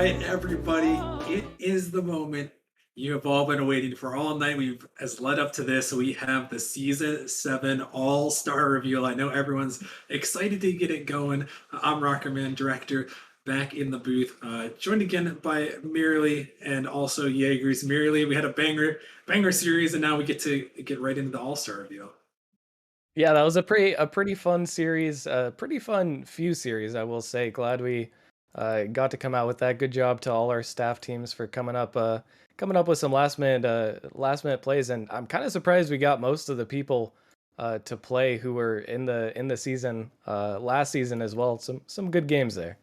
right, everybody, it is the moment you have all been waiting for all night. We've as led up to this. We have the season 7 all-star reveal. I know everyone's excited to get it going. I'm Rockerman, director, back in the booth, joined again by Mirly and also Jaegers. Mirly, we had a banger series, and now we get to get right into the all-star reveal. Yeah, that was a pretty fun series, pretty fun few series, I will say. Glad we got to come out with that. Good job to all our staff teams for coming up with some last minute plays, and I'm kind of surprised we got most of the people to play who were in the season last season as well. Some good games there.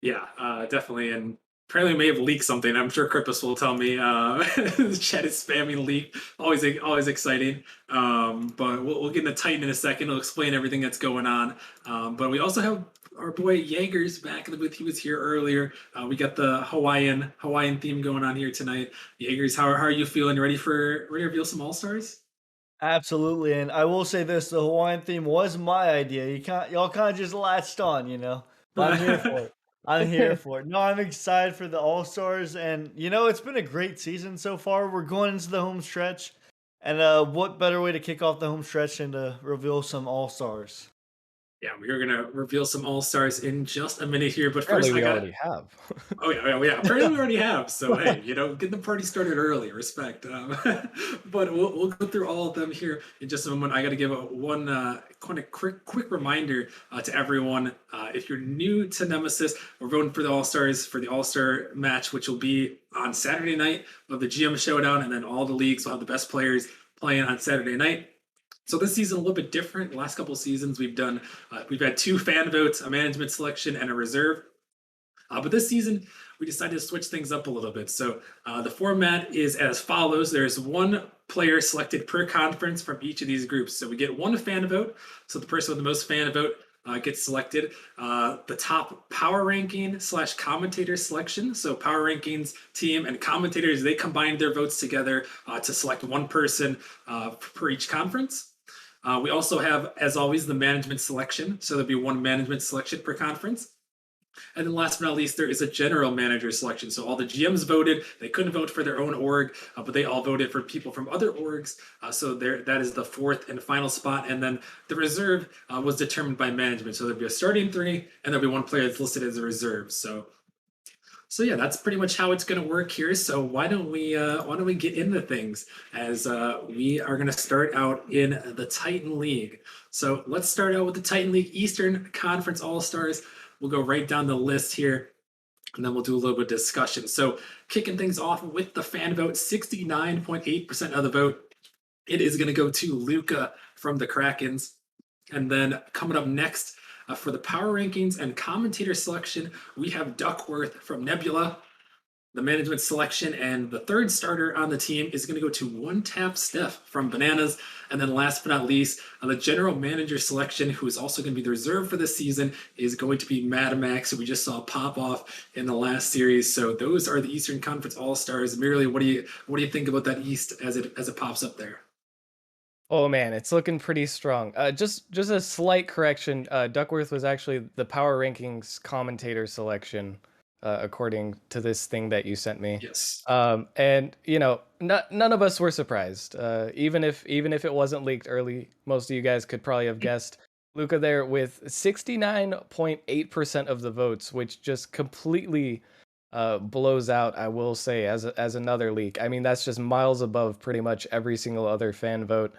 Yeah, definitely. And apparently, we may have leaked something. I'm sure Krippus will tell me. The chat is spamming leak. Always exciting. But we'll get into Titan in a second. He'll explain everything that's going on. But we also have our boy Jaegers back in the booth. He was here earlier. We got the Hawaiian theme going on here tonight. Jaegers, how are you feeling? Ready to reveal some all stars? Absolutely, and I will say this: the Hawaiian theme was my idea. Y'all kind of just latched on, but I'm here for it. I'm here for it. No, I'm excited for the All Stars, and it's been a great season so far. We're going into the home stretch, and what better way to kick off the home stretch than to reveal some All Stars? Yeah, we are gonna reveal some all stars in just a minute here. But Apparently, first, I we got already have. Oh yeah. Apparently we already have. So hey, get the party started early. Respect. But we'll go through all of them here in just a moment. I got to give one kind of quick reminder to everyone. If you're new to Nemesis, we're voting for the All Stars for the All Star match, which will be on Saturday night of the GM Showdown, and then all the leagues will have the best players playing on Saturday night. So this season a little bit different. The last couple of seasons we've had two fan votes, a management selection, and a reserve. But this season, we decided to switch things up a little bit. So the format is as follows: there's one player selected per conference from each of these groups. So we get one fan vote. So the person with the most fan vote gets selected. The top power ranking slash commentator selection. So power rankings team and commentators, they combined their votes together to select one person per each conference. We also have, as always, the management selection. So there'll be one management selection per conference. And then last but not least, there is a general manager selection. So all the GMs voted. They couldn't vote for their own org, but they all voted for people from other orgs. So that is the fourth and final spot. And then the reserve was determined by management. So there'll be a starting three, and there'll be one player that's listed as a reserve. So yeah, that's pretty much how it's going to work here. So why don't we get into things as we are going to start out in the Titan League. So let's start out with the Titan League Eastern Conference All Stars. We'll go right down the list here, and then we'll do a little bit of discussion. So kicking things off with the fan vote, 69.8% of the vote. It is going to go to Luca from the Krakens. And then coming up next for the power rankings and commentator selection, we have Duckworth from Nebula. The management selection and the third starter on the team is going to go to One Tap Steph from Bananas. And then last but not least, the general manager selection, who is also going to be the reserve for this season, is going to be Mad Max, who we just saw pop off in the last series. So those are the Eastern Conference All Stars. Merely, what do you think about that East as it pops up there? Oh man, it's looking pretty strong. Just a slight correction. Duckworth was actually the power rankings commentator selection, according to this thing that you sent me. Yes. And none of us were surprised. Even if it wasn't leaked early, most of you guys could probably have guessed Luca there with 69.8% of the votes, which just completely blows out. I will say as another leak. I mean, that's just miles above pretty much every single other fan vote.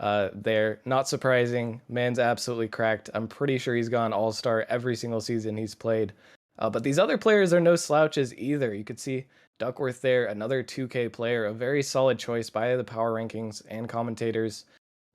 There, not surprising. Man's absolutely cracked. I'm pretty sure he's gone all star every single season he's played. But these other players are no slouches either. You could see Duckworth there, another 2K player, a very solid choice by the power rankings and commentators.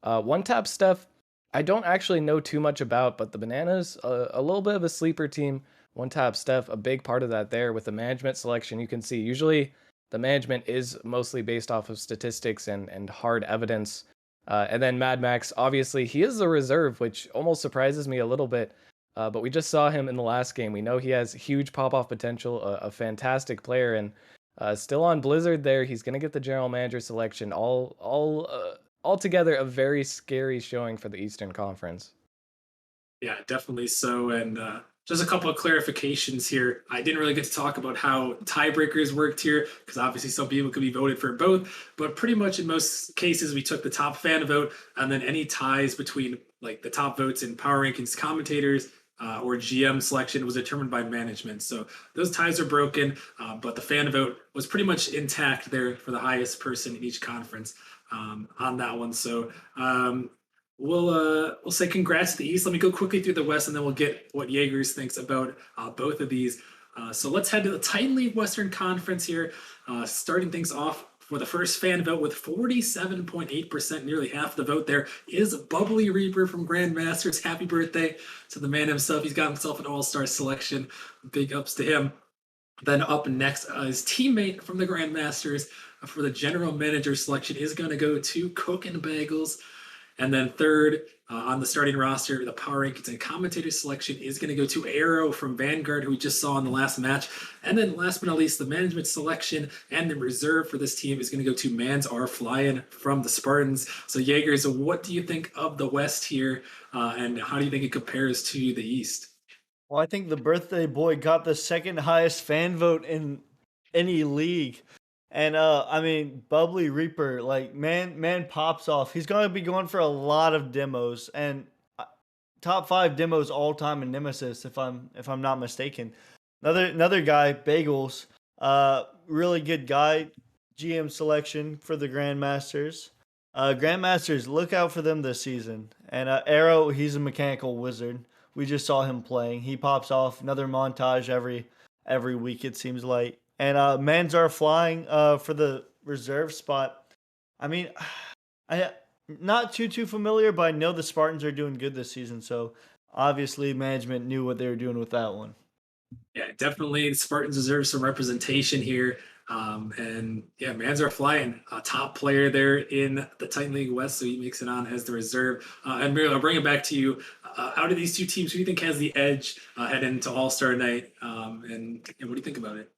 One tap stuff, I don't actually know too much about, but the Bananas, a little bit of a sleeper team. One tap Steph, a big part of that there with the management selection. You can see usually the management is mostly based off of statistics and hard evidence. And then Mad Max, obviously, he is the reserve, which almost surprises me a little bit. But we just saw him in the last game. We know he has huge pop-off potential, a fantastic player, and still on Blizzard there. He's going to get the general manager selection. Altogether, a very scary showing for the Eastern Conference. Yeah, definitely so. And Just a couple of clarifications here. I didn't really get to talk about how tiebreakers worked here because obviously some people could be voted for both, but pretty much in most cases we took the top fan vote and then any ties between like the top votes in power rankings commentators or GM selection was determined by management. So those ties are broken, but the fan vote was pretty much intact there for the highest person in each conference on that one. So we'll say congrats to the East. Let me go quickly through the West, and then we'll get what Jaegers thinks about both of these. So let's head to the Titan League Western Conference here, starting things off for the first fan vote with 47.8%, nearly half the vote there is Bubbly Reaper from Grandmasters. Happy birthday to the man himself. He's got himself an all-star selection. Big ups to him. Then up next, his teammate from the Grandmasters for the general manager selection is going to go to Cook and Bagels. And then third on the starting roster, the power rankings and commentator selection is going to go to Arrow from Vanguard, who we just saw in the last match. And then last but not least, the management selection and the reserve for this team is going to go to Mans Are Flying from the Spartans. So Jaegers, what do you think of the West here, and how do you think it compares to the East? Well, I think the birthday boy got the second highest fan vote in any league. And I mean, Bubbly Reaper, like man pops off. He's gonna be going for a lot of demos and top 5 demos all time in Nemesis, if I'm not mistaken. Another guy, Bagels, really good guy. GM selection for the Grandmasters. Grandmasters, look out for them this season. And Arrow, he's a mechanical wizard. We just saw him playing. He pops off another montage every week, it seems like. And Mans Are Flying for the reserve spot. I mean, I not too familiar, but I know the Spartans are doing good this season. So obviously, management knew what they were doing with that one. Yeah, definitely. The Spartans deserve some representation here. And yeah, Mans Are Flying, a top player there in the Titan League West, so he makes it on as the reserve. And Miriam, I'll bring it back to you. Out of these two teams, who do you think has the edge heading into All Star Night? And what do you think about it?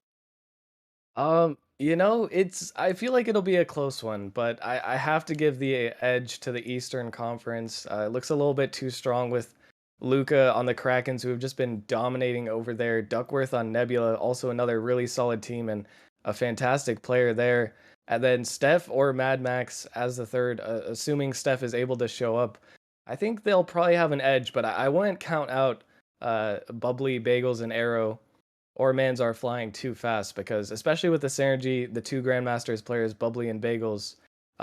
It's I feel like it'll be a close one, but I have to give the edge to the Eastern Conference. It looks a little bit too strong with Luca on the Krakens, who have just been dominating over there. Duckworth on Nebula, also another really solid team and a fantastic player there. And then Steph or Mad Max as the third, assuming Steph is able to show up. I think they'll probably have an edge, but I wouldn't count out Bubbly, Bagels, and Arrow or Mans Are Flying too fast because, especially with the synergy, the two Grandmasters players, Bubbly and Bagels.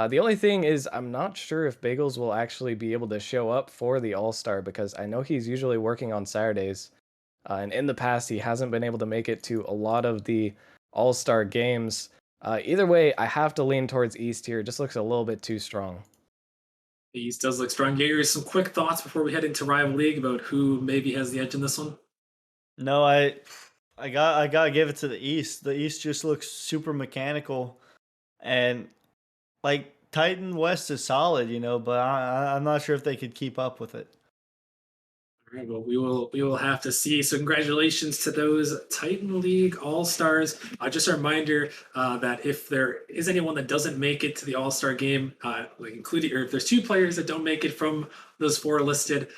The only thing is, I'm not sure if Bagels will actually be able to show up for the All Star because I know he's usually working on Saturdays. And in the past, he hasn't been able to make it to a lot of the All Star games. Either way, I have to lean towards East here. It just looks a little bit too strong. The East does look strong. Jaeger, some quick thoughts before we head into Rival League about who maybe has the edge in this one? No, I gotta give it to the East. The East just looks super mechanical, and like Titan West is solid, but I'm not sure if they could keep up with it. All right, well, we will have to see. So, congratulations to those Titan League All Stars. Just a reminder that if there is anyone that doesn't make it to the All Star game, like including, or if there's two players that don't make it from those four listed,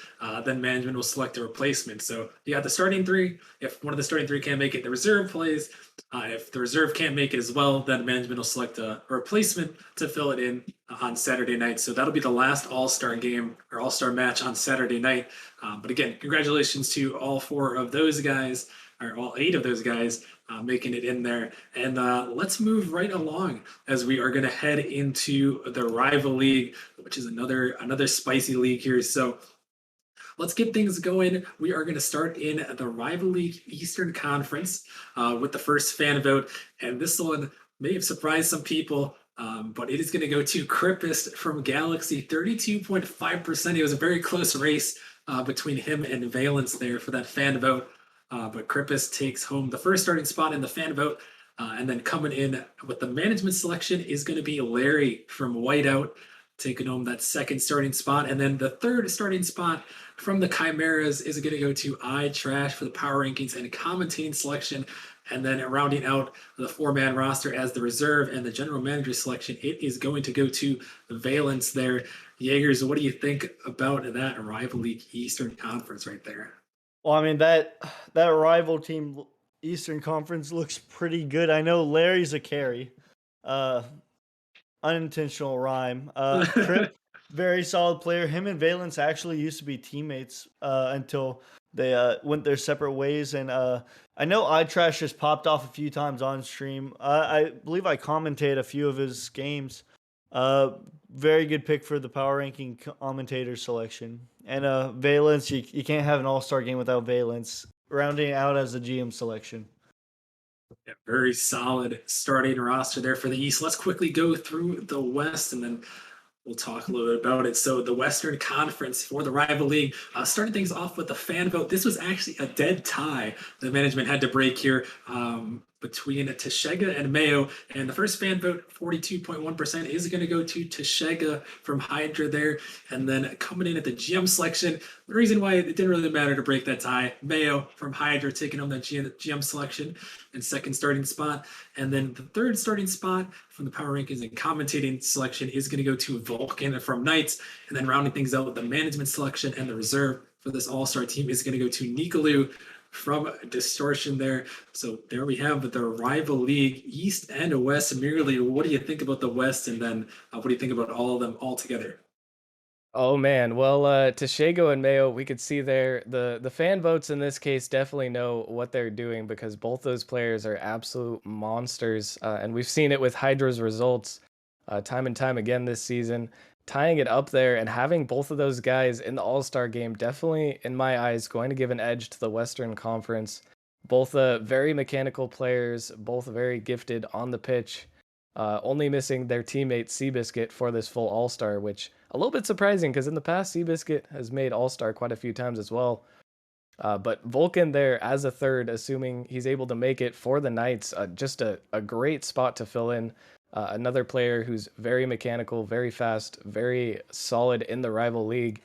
then management will select a replacement. So you got the starting three. If one of the starting three can't make it, the reserve plays. If the reserve can't make it as well, then management will select a replacement to fill it in on Saturday night. So that'll be the last All Star game or All Star match on Saturday night. But again, congratulations to all four of those guys, or all eight of those guys making it in there. And let's move right along as we are going to head into the Rival League, which is another spicy league here. So let's get things going. We are going to start in the Rival League Eastern Conference with the first fan vote. And this one may have surprised some people, but it is going to go to Crippist from Galaxy, 32.5%. It was a very close race between him and Valence there for that fan vote. But Crippist takes home the first starting spot in the fan vote. And then coming in with the management selection is going to be Larry from Whiteout, taking home that second starting spot. And then the third starting spot from the Chimeras is going to go to iTrash for the power rankings and commentating selection. And then rounding out the four-man roster as the reserve and the general manager selection, it is going to go to Valence there. Jaegers, what do you think about that Rival League Eastern Conference right there? Well, I mean that rival team Eastern Conference looks pretty good. I know Larry's a carry. Uh Unintentional rhyme. Crip, very solid player. Him and Valence actually used to be teammates until they went their separate ways. And I know iTrash just popped off a few times on stream. I believe I commentated a few of his games. Uh, Very good pick for the power ranking commentator selection. And Valence, you can't have an all star game without Valence. Rounding out as a GM selection. Yeah, very solid starting roster there for the East. Let's quickly go through the West and then we'll talk a little bit about it. So the Western Conference for the rival league, starting things off with the fan vote. This was actually a dead tie. The management had to break here between Tashega and Mayo. And the first fan vote, 42.1%, is going to go to Tashega from Hydra there. And then coming in at the GM selection, the reason why it didn't really matter to break that tie, Mayo from Hydra taking home that GM selection and second starting spot. And then the third starting spot from the power rankings and commentating selection is going to go to Vulcan from Knights. And then rounding things out with the management selection and the reserve for this all-star team is going to go to Nicolou from Distortion there. So there we have the rival league, East and West. Merely, what do you think about the West? And then what do you think about all of them all together? Oh man, well, Tashego and Mayo, we could see there the fan votes in this case definitely know what they're doing because both those players are absolute monsters, and we've seen it with Hydra's results time and time again this season. Tying it up there and having both of those guys in the All Star game definitely, in my eyes, going to give an edge to the Western Conference. Both very mechanical players, both very gifted on the pitch. Only missing their teammate Seabiscuit for this full All Star, which a little bit surprising because in the past Seabiscuit has made All Star quite a few times as well. But Vulcan there as a third, assuming he's able to make it for the Knights, just a great spot to fill in. Another player who's very mechanical, very fast, very solid in the rival league.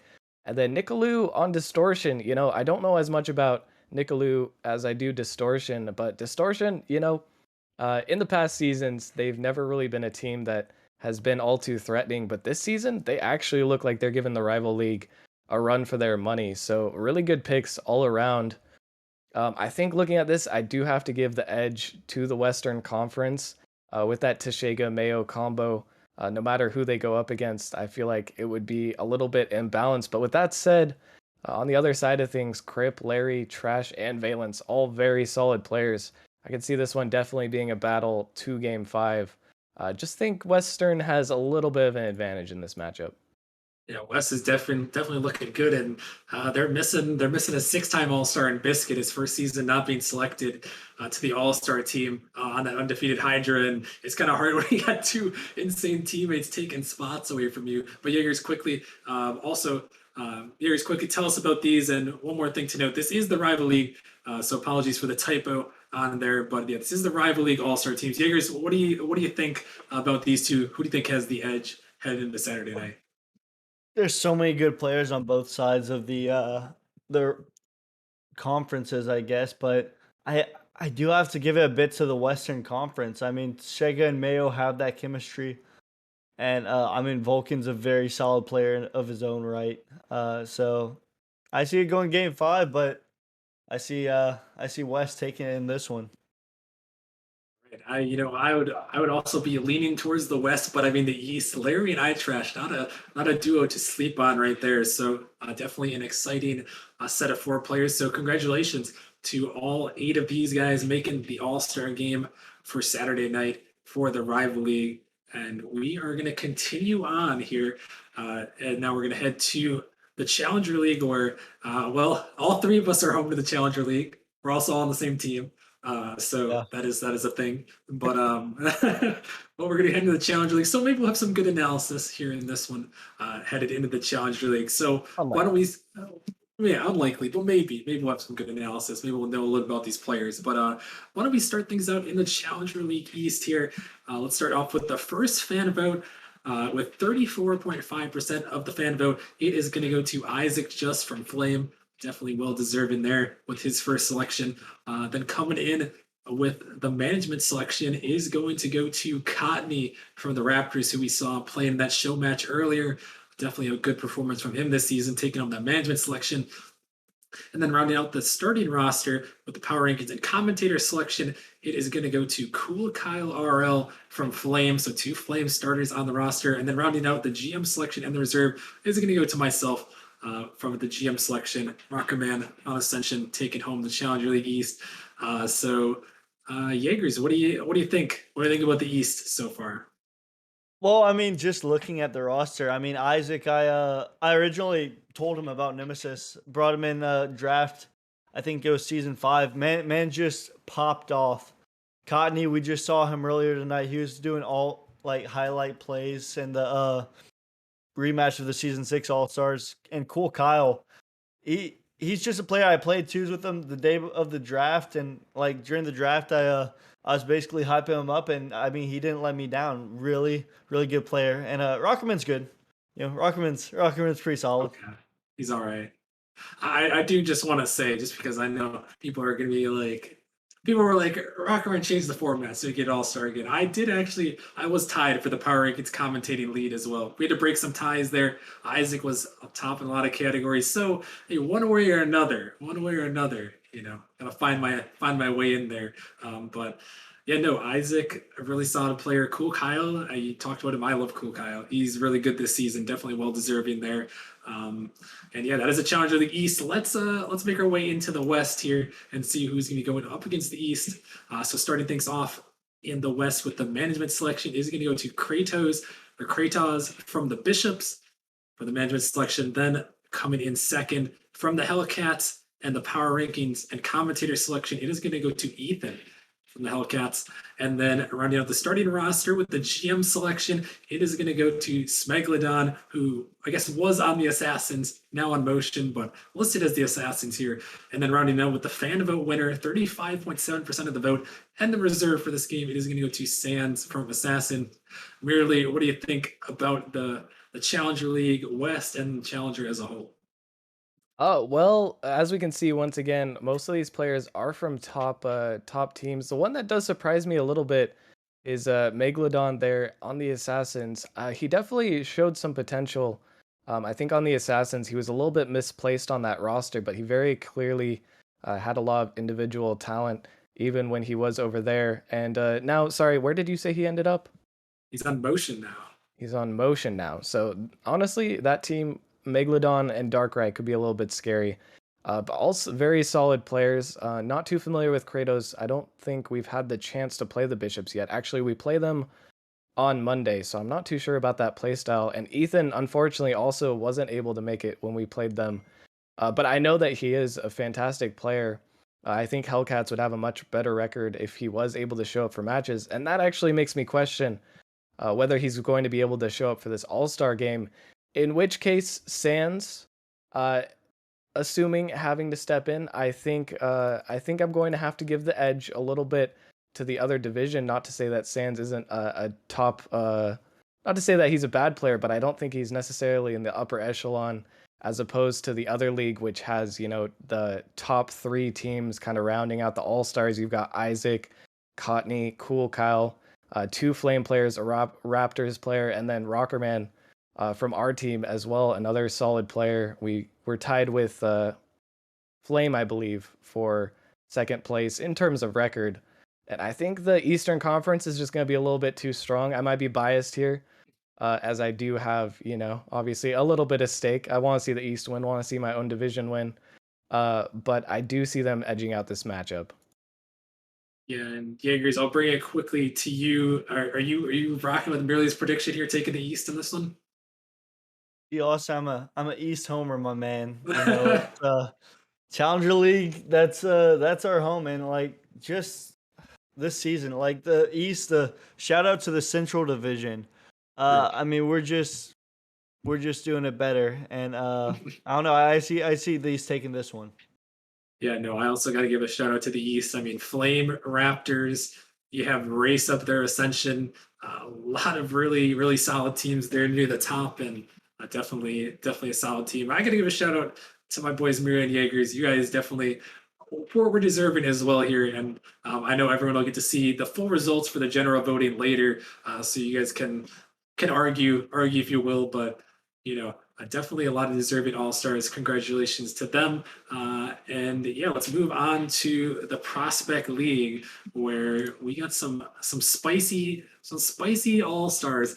And then Nicolou on Distortion. I don't know as much about Nicolou as I do Distortion, but Distortion, in the past seasons, they've never really been a team that has been all too threatening, but this season, they actually look like they're giving the rival league a run for their money. So, really good picks all around. I think looking at this, I do have to give the edge to the Western Conference with that Tashega Mayo combo. No matter who they go up against, I feel like it would be a little bit imbalanced. But with that said, on the other side of things, Crip, Larry, Trash, and Valence, all very solid players. I can see this one definitely being a battle to game five. Just think Western has a little bit of an advantage in this matchup. Yeah, West is definitely looking good, and they're missing a six-time All-Star in Biscuit, his first season not being selected to the All-Star team on that undefeated Hydra, and it's kind of hard when you got two insane teammates taking spots away from you. But Jaegers quickly, Jaegers quickly tell us about these, and one more thing to note: this is the rival league, so apologies for the typo on there, but yeah, this is the rival league All-Star teams. Jaegers, what do you think about these two? Who do you think has the edge headed into Saturday night? There's so many good players on both sides of the conferences, I guess, but I do have to give it a bit to the Western Conference. I mean, Shega and Mayo have that chemistry, and I mean Vulcan's a very solid player of his own right. So I see it going game five, but I see West taking it in this one. Right. I would also be leaning towards the West, but I mean the East. Larry and I Trash, not a duo to sleep on right there. So definitely an exciting set of four players. So congratulations to all eight of these guys making the All Star game for Saturday night for the rival league. And we are going to continue on here, and now we're going to head to the Challenger League, where well, all three of us are home to the Challenger League. We're also all on the same team. So Yeah. that is a thing. But but we're gonna head into the Challenger League. So maybe we'll have some good analysis here in this one, headed into the Challenger League. So why don't Unlikely. we? Yeah, unlikely, but maybe we'll have some good analysis. Maybe we'll know a little about these players. But why don't we start things out in the Challenger League East here? Let's start off with the first fan vote. With 34.5% of the fan vote, it is going to go to Isaac Just from Flame. Definitely well deserved in there with his first selection. Then coming in with the management selection is going to go to Cotney from the Raptors, who we saw playing that show match earlier. Definitely a good performance from him this season, taking on that management selection. And then rounding out the starting roster with the power rankings and commentator selection, it is going to go to Cool Kyle RL from Flame. So two Flame starters on the roster. And then rounding out the GM selection and the reserve is going to go to myself from the GM selection. Rockerman on Ascension taking home the Challenger League East. Jaegers, what do you think? What do you think about the East so far? Well, I mean, just looking at the roster, I mean, Isaac, I originally told him about Nemesis, brought him in the draft. I think it was season 5. Man just popped off. Cotney, we just saw him earlier tonight. He was doing all like highlight plays in the rematch of the season 6 All Stars. And cool Kyle, he's just a player. I played twos with him the day of the draft, and like during the draft, I was basically hyping him up, and I mean he didn't let me down. Really good player, and Rockerman's good. You know, Rockerman's pretty solid. Okay, he's all right. I do just want to say, just because I know people are going to be like, people were like, Rockerman changed the format so we get All Star again. I was tied for the Power Rankings commentating lead as well. We had to break some ties there. Isaac was up top in a lot of categories. So, hey, one way or another, gotta find my way in there. But yeah, no, Isaac, a really solid player. Cool Kyle, you talked about him. I love Cool Kyle. He's really good this season. Definitely well deserving there. Um, and yeah, that is a challenge of the East. Let's make our way into the West here and see who's going to be going up against the East. So starting things off in the West with the management selection is going to go to Kratos from the Bishops for the management selection. Then coming in second from the Hellcats and the power rankings and commentator selection, it is going to go to Ethan from the Hellcats. And then rounding out the starting roster with the GM selection, it is going to go to Smegalodon, who I guess was on the Assassins, now on Motion, but listed as the Assassins here. And then rounding out with the fan vote winner, 35.7% of the vote, and the reserve for this game, it is going to go to Sands from Assassin. Merely, what do you think about the Challenger League West and Challenger as a whole? Oh, well, as we can see once again, most of these players are from top teams. The one that does surprise me a little bit is Megalodon there on the Assassins. He definitely showed some potential. I think on the Assassins he was a little bit misplaced on that roster, but he very clearly had a lot of individual talent even when he was over there. And now, sorry, where did you say he ended up? He's on Motion now. He's on Motion now. So honestly, that team, Megalodon and Darkrai, could be a little bit scary. But also very solid players. Not too familiar with Kratos. I don't think we've had the chance to play the Bishops yet. Actually, we play them on Monday, so I'm not too sure about that playstyle. And Ethan, unfortunately, also wasn't able to make it when we played them. But I know that he is a fantastic player. I think Hellcats would have a much better record if he was able to show up for matches. And that actually makes me question whether he's going to be able to show up for this All-Star game. In which case, Sans, uh, assuming having to step in, I think I'm going to have to give the edge a little bit to the other division. Not to say that Sans isn't a top, not to say that he's a bad player, but I don't think he's necessarily in the upper echelon as opposed to the other league, which has the top 3 teams kind of rounding out the All Stars. You've got Isaac, Cotney, Cool Kyle, 2 Flame players, a Raptors player, and then Rockerman from our team as well, another solid player. We're tied with Flame, I believe, for second place in terms of record. And I think the Eastern Conference is just going to be a little bit too strong. I might be biased here, as I do have, obviously a little bit of stake. I want to see the East win, want to see my own division win. But I do see them edging out this matchup. Yeah, and Jaegers, I'll bring it quickly to you. Are you rocking with Merely's prediction here, taking the East in this one? Yeah, also, I'm a East homer, my man. You know, it's, Challenger League. That's our home, and like just this season, like the East. The shout out to the Central Division. Right. I mean, we're just doing it better, and I don't know. I see these taking this one. Yeah, no, I also got to give a shout out to the East. I mean, Flame Raptors, you have Race up there, Ascension, a lot of really, really solid teams there near the top, and definitely a solid team. I got to give a shout out to my boys, Mira and Jaegers. You guys definitely were deserving as well here, and I know everyone will get to see the full results for the general voting later, so you guys can argue if you will, but Definitely a lot of deserving All Stars. Congratulations to them. And yeah, let's move on to the Prospect League, where we got some spicy All Stars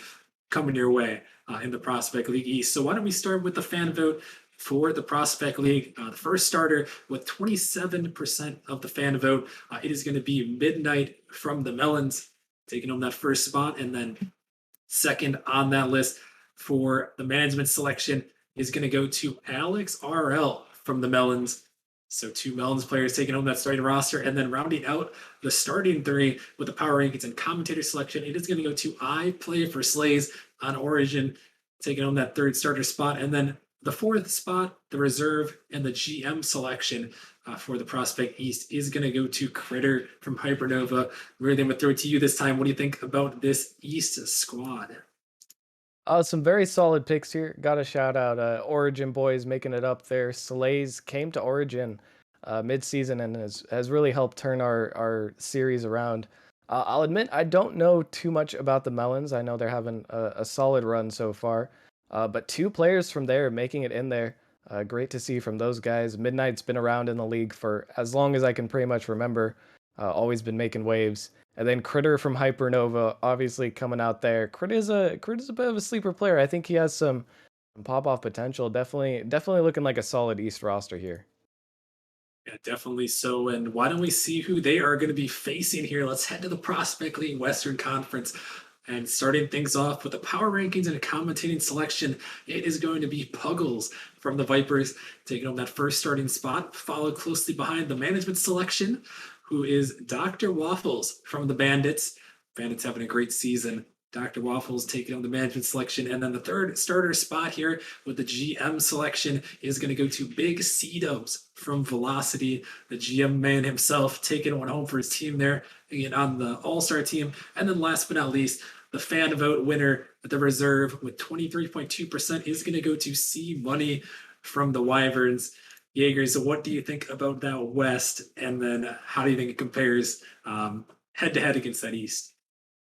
coming your way in the Prospect League East. So why don't we start with the fan vote for the Prospect League? The first starter with 27% of the fan vote. It is going to be Midnight from the Melons taking home that first spot, and then second on that list for the management selection is going to go to Alex RL from the Melons. So two Melons players taking home that starting roster, and then rounding out the starting three with the power rankings and commentator selection, it is going to go to I Play for Slays on Origin, taking home that third starter spot, and then the fourth spot, the reserve and the GM selection for the Prospect East is going to go to Critter from Hypernova. Really, I'm going to throw it to you this time. What do you think about this East squad? Some very solid picks here. Got to shout out Origin boys making it up there. Slays came to Origin mid-season and has really helped turn our series around. I'll admit I don't know too much about the Melons. I know they're having a solid run so far, but two players from there making it in there. Great to see from those guys. Midnight's been around in the league for as long as I can pretty much remember. Always been making waves. And then Critter from Hypernova, obviously coming out there. Critter's a bit of a sleeper player. I think he has some pop off potential. Definitely looking like a solid East roster here. Yeah, definitely so. And why don't we see who they are going to be facing here? Let's head to the Prospect League Western Conference. And starting things off with the power rankings and a commentating selection, it is going to be Puggles from the Vipers taking home that first starting spot, followed closely behind the management selection, who is Dr. Waffles from the Bandits. Bandits having a great season. Dr. Waffles taking on the management selection. And then the third starter spot here with the GM selection is going to go to Big C-Dubs from Velocity, the GM man himself, taking one home for his team there, again on the All-Star team. And then last but not least, the fan vote winner at the reserve with 23.2% is going to go to C Money from the Wyverns. Jaeger, so what do you think about that West? And then how do you think it compares head to head against that East?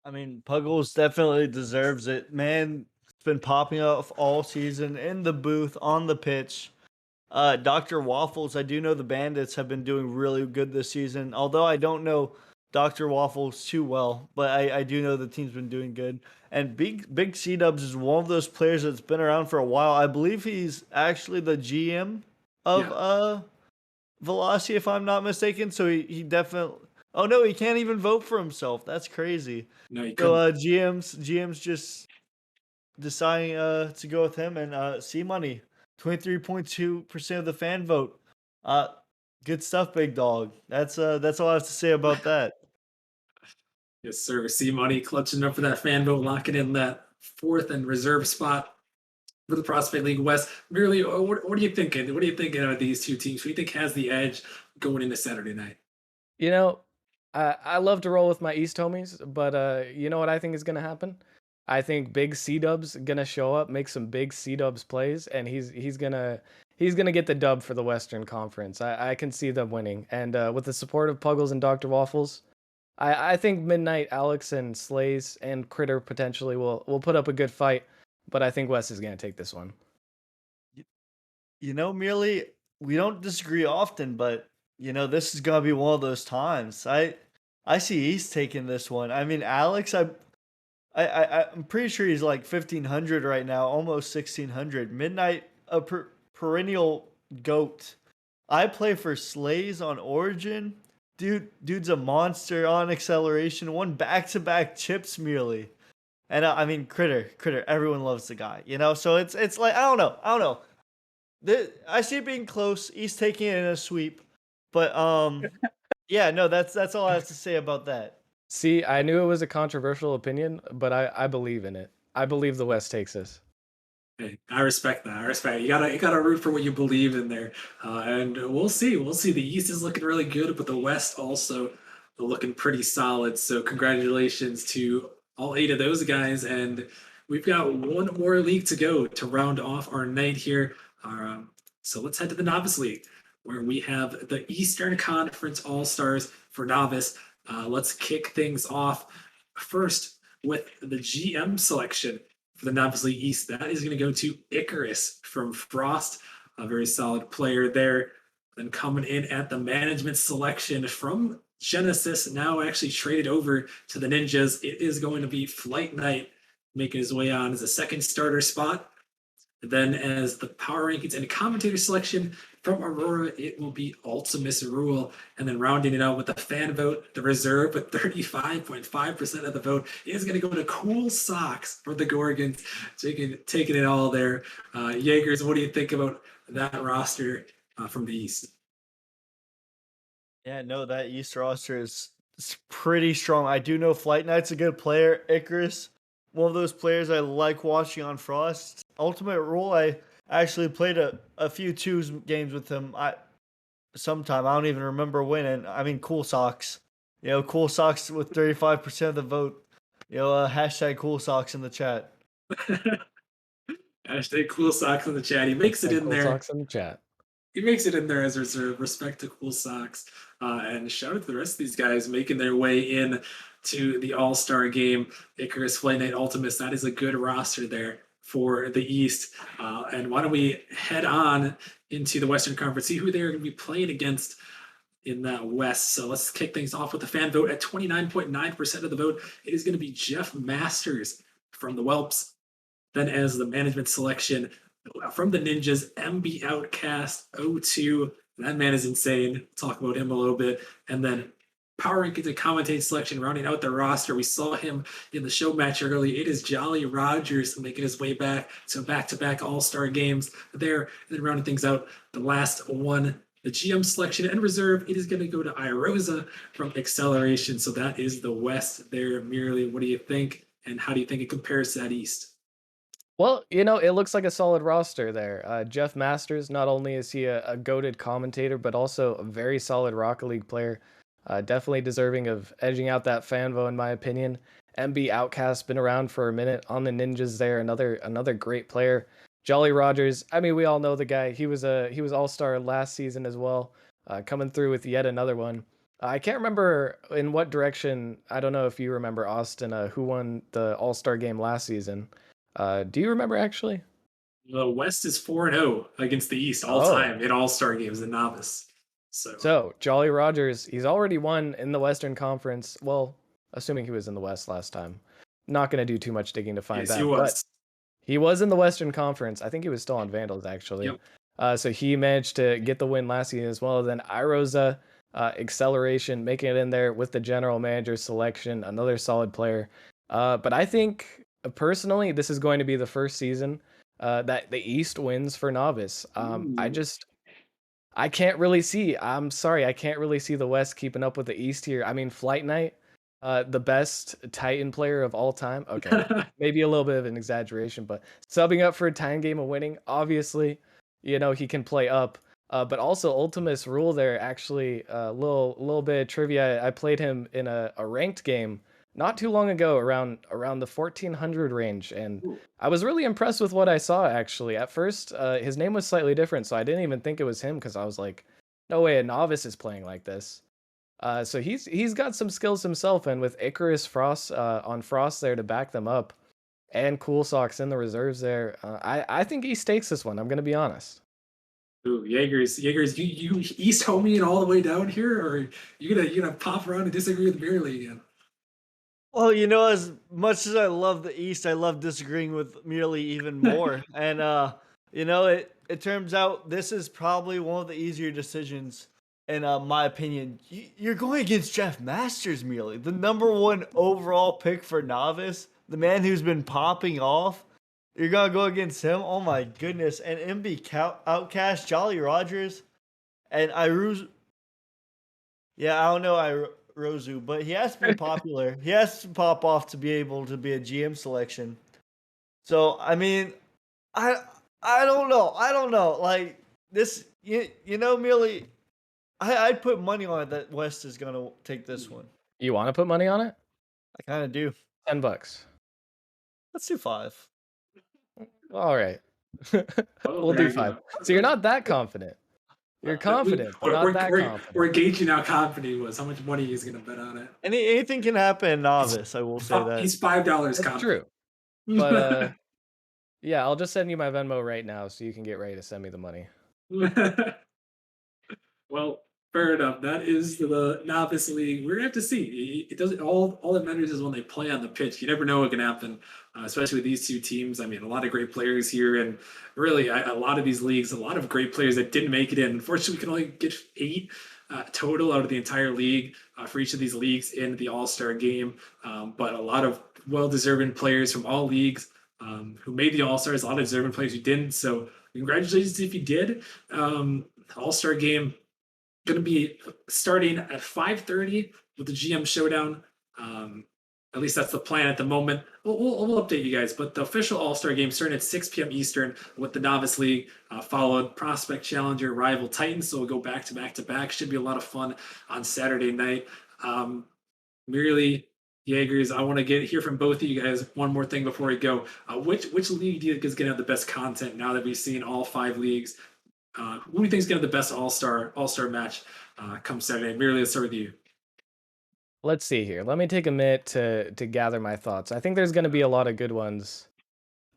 I mean, Puggles definitely deserves it. Man, it's been popping off all season in the booth, on the pitch. Dr. Waffles, I do know the Bandits have been doing really good this season. Although I don't know Dr. Waffles too well, but I do know the team's been doing good. And Big C Dubs is one of those players that's been around for a while. I believe he's actually the GM of Yeah, Velocity, if I'm not mistaken. So he definitely. Oh no, he can't even vote for himself. That's crazy. no, you So couldn't. GM's just deciding to go with him and C Money, 23.2% of the fan vote. Uh Good stuff, big dog. That's all I have to say about that. Yes, sir. C Money clutching up for that fan vote, locking in that fourth and reserve spot for the Prospect League West. Really, what are you thinking? What are you thinking of these two teams? Who do you think has the edge going into Saturday night? You know, I love to roll with my East homies, but you know what I think is gonna happen? I think Big C Dub's gonna show up, make some big C Dubs plays, and he's gonna get the dub for the Western Conference. I can see them winning, and with the support of Puggles and Dr. Waffles, I think Midnight, Alex, and Slays and Critter potentially will put up a good fight, but I think West is gonna take this one. Merely we don't disagree often, but this is gonna be one of those times. I see East taking this one. I mean, Alex, I'm pretty sure he's like 1,500 right now, almost 1,600. Midnight, a perennial goat. I play for Slays on Origin. Dude's a monster on acceleration. Won back-to-back chips merely. And I mean, Critter. Everyone loves the guy, So it's like I don't know. I see it being close. East taking it in a sweep, but yeah, no, that's all I have to say about that. See, I knew it was a controversial opinion, but I believe in it. I believe the West takes this. Hey, I respect that. I respect it. You gotta root for what you believe in there, and we'll see. We'll see. The East is looking really good, but the West also looking pretty solid. So congratulations to all eight of those guys, and we've got one more league to go to round off our night here. So let's head to the Novice League, where we have the Eastern Conference All Stars for Novice. Let's kick things off first with the GM selection for the Novice League East, that is going to go to Icarus from Frost, a very solid player there. Then coming in at the management selection from Genesis, now actually traded over to the Ninjas, it is going to be Flight Knight making his way on as a second starter spot. Then, as the power rankings and commentator selection from Aurora, it will be Ultimus Rule. And then rounding it out with the fan vote, the reserve with 35.5% of the vote is going to go to Cool Socks for the Gorgons, taking it all there. Jaegers, what do you think about that roster from the East? Yeah, no, that East roster is pretty strong. I do know Flight Knight's a good player. Icarus, one of those players I like watching on Frost. Ultimate Rule, I actually played a few twos games with him. Sometime I don't even remember when. And I mean, Cool Socks. Cool Socks with 35% of the vote. Hashtag Cool Socks in the chat. Hashtag Cool Socks in the chat. He makes it in Cool there. Socks in the chat. He makes it in there as reserve. Respect to Cool Socks. And shout out to the rest of these guys making their way in to the All-Star game. Icarus, Flight Night, Ultimus. That is a good roster there for the East. And why don't we head on into the Western Conference, see who they're going to be playing against in that West. So let's kick things off with the fan vote at 29.9% of the vote. It is going to be Jeff Masters from the Whelps. Then as the management selection from the Ninjas, MB Outcast 02. That man is insane. Talk about him a little bit. And then power rankings and commentating selection rounding out the roster. We saw him in the show match early. It is Jolly Rogers making his way back. So back-to-back all-star games there. And then rounding things out, the last one, the GM selection and reserve, it is going to go to Irosa from Acceleration. So that is the West there. Merely, what do you think? And how do you think it compares to that East? Well, it looks like a solid roster there. Jeff Masters, not only is he a goated commentator, but also a very solid Rocket League player. Definitely deserving of edging out that fan vote, in my opinion. MB Outcast been around for a minute on the Ninjas there. Another great player. Jolly Rogers. I mean, we all know the guy. He was All-Star last season as well. Coming through with yet another one. I can't remember in what direction. I don't know if you remember, Austin, who won the All-Star game last season. Do you remember actually? The West is 4-0 against the East all time in All-Star games in Novice. So Jolly Rogers, he's already won in the Western Conference. Well, assuming he was in the West last time. Not going to do too much digging to find yes, that. But he was in the Western Conference. I think he was still on Vandals, actually. Yep. So he managed to get the win last season as well. Then Irosa, Acceleration, making it in there with the general manager selection. Another solid player. But I think, personally, this is going to be the first season that the East wins for Novice. I can't really see. I'm sorry, I can't really see the West keeping up with the East here. I mean, Flight Knight, the best Titan player of all time. Okay, maybe a little bit of an exaggeration, but subbing up for a Titan game and winning, obviously, he can play up. But also Ultimus Rule there, actually, a little bit of trivia. I played him in a ranked game not too long ago, around the 1400 range, and I was really impressed with what I saw. Actually, at first, his name was slightly different, so I didn't even think it was him because I was like, "No way, a novice is playing like this." So he's got some skills himself, and with Icarus Frost on Frost there to back them up, and Cool Socks in the reserves there, I think he stakes this one. I'm gonna be honest. Ooh, Jaegers, you East homie it all the way down here, or you gonna pop around and disagree with Merely again? Well, as much as I love the East, I love disagreeing with Merely even more. And it turns out this is probably one of the easier decisions in my opinion. You're going against Jeff Masters, Merely, the #1 overall pick for Novice, the man who's been popping off. You're gonna go against him? Oh my goodness! And Outcast, Jolly Rogers, and Iruz. Yeah, I don't know Rozu, but he has to be popular. He has to pop off to be able to be a GM selection. So I mean, I don't know. I don't know. Like this, Millie, I'd put money on it that West is gonna take this one. You want to put money on it? I kind of do. $10. Let's do 5. All right. Oh, We'll there do you 5. go. So you're not that confident. You're confident, but not that confident. We're gauging how confident he was, how much money he's gonna bet on it. Anything can happen in Novice. I will say that. He's $5 That's confident. true. But Yeah, I'll just send you my Venmo right now so you can get ready to send me the money. Well, fair enough. That is the novice league. We're gonna have to see. It doesn't all that matters is when they play on the pitch. You never know what can happen, especially with these two teams. I mean, a lot of great players here, and really a lot of these leagues, a lot of great players that didn't make it in. Unfortunately, we can only get 8 total out of the entire league for each of these leagues in the All Star game. But a lot of well-deserving players from all leagues who made the All Stars. A lot of deserving players who didn't. So congratulations if you did. All Star game going to be starting at 5:30 with the GM showdown. Um, at least that's the plan at the moment. We'll update you guys, but the official All Star game starting at 6 p.m. Eastern with the Novice League, followed Prospect Challenger, Rival Titans. So we'll go back to back to back. Should be a lot of fun on Saturday night. Um, Merely Jaegers, I want to hear from both of you guys. One more thing before we go. Which league do you think is going to have the best content now that we've seen all 5 leagues? Who do you think is going to have the best All Star match come Saturday? Merely, let's start with you. Let's see here. Let me take a minute to gather my thoughts. I think there's going to be a lot of good ones.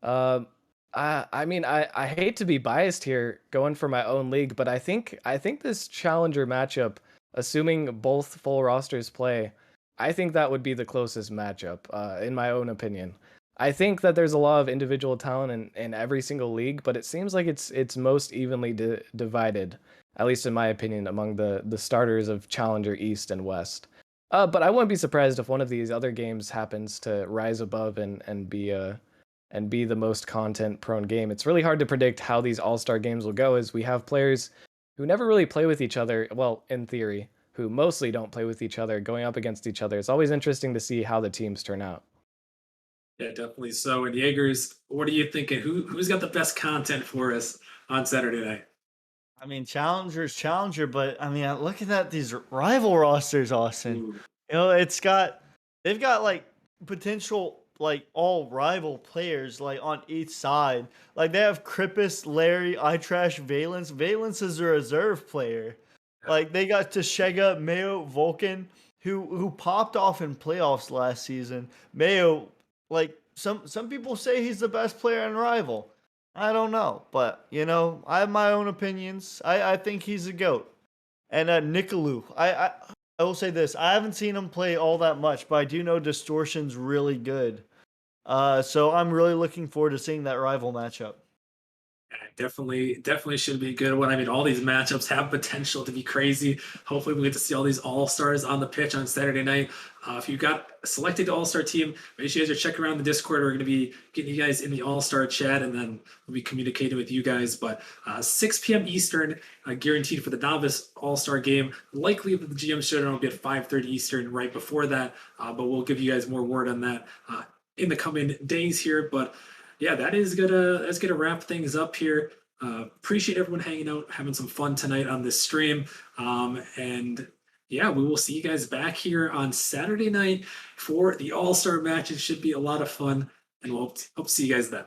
Um, I mean, I hate to be biased here, going for my own league, but I think this challenger matchup, assuming both full rosters play, I think that would be the closest matchup, in my own opinion. I think that there's a lot of individual talent in every single league, but it seems like it's most evenly divided, at least in my opinion, among the starters of Challenger East and West. But I wouldn't be surprised if one of these other games happens to rise above and be the most content prone game. It's really hard to predict how these all-star games will go, as we have players who never really play with each other, well, in theory, who mostly don't play with each other, going up against each other. It's always interesting to see how the teams turn out. Yeah, definitely so. And Jaegers, what are you thinking? Who's got the best content for us on Saturday night? I mean, Challenger's Challenger, but I mean, looking at these rival rosters, Austin. Ooh, They've got like potential like all rival players like on each side. Like they have Krippus, Larry, I Trash, Valence. Valence is a reserve player. Like they got Tashega, Mayo, Vulcan, who popped off in playoffs last season. Mayo, like some people say he's the best player in rival. I don't know, but I have my own opinions. I think he's a goat. And Nicolou, I will say this: I haven't seen him play all that much, but I do know Distortion's really good. So I'm really looking forward to seeing that rival matchup. yeah, definitely should be a good one. I mean, all these matchups have potential to be crazy. Hopefully, we get to see all these all stars on the pitch on Saturday night. If you got selected the all star team, make sure you guys are checking around the Discord. We're going to be getting you guys in the all star chat, and then we'll be communicating with you guys. But 6 p.m. Eastern, guaranteed for the novice all star game. Likely the GM showdown will be at 5:30 Eastern right before that, but we'll give you guys more word on that in the coming days here. But yeah, that's gonna wrap things up here. Appreciate everyone hanging out, having some fun tonight on this stream. And yeah, we will see you guys back here on Saturday night for the All Star match. It should be a lot of fun, and we'll hope to see you guys then.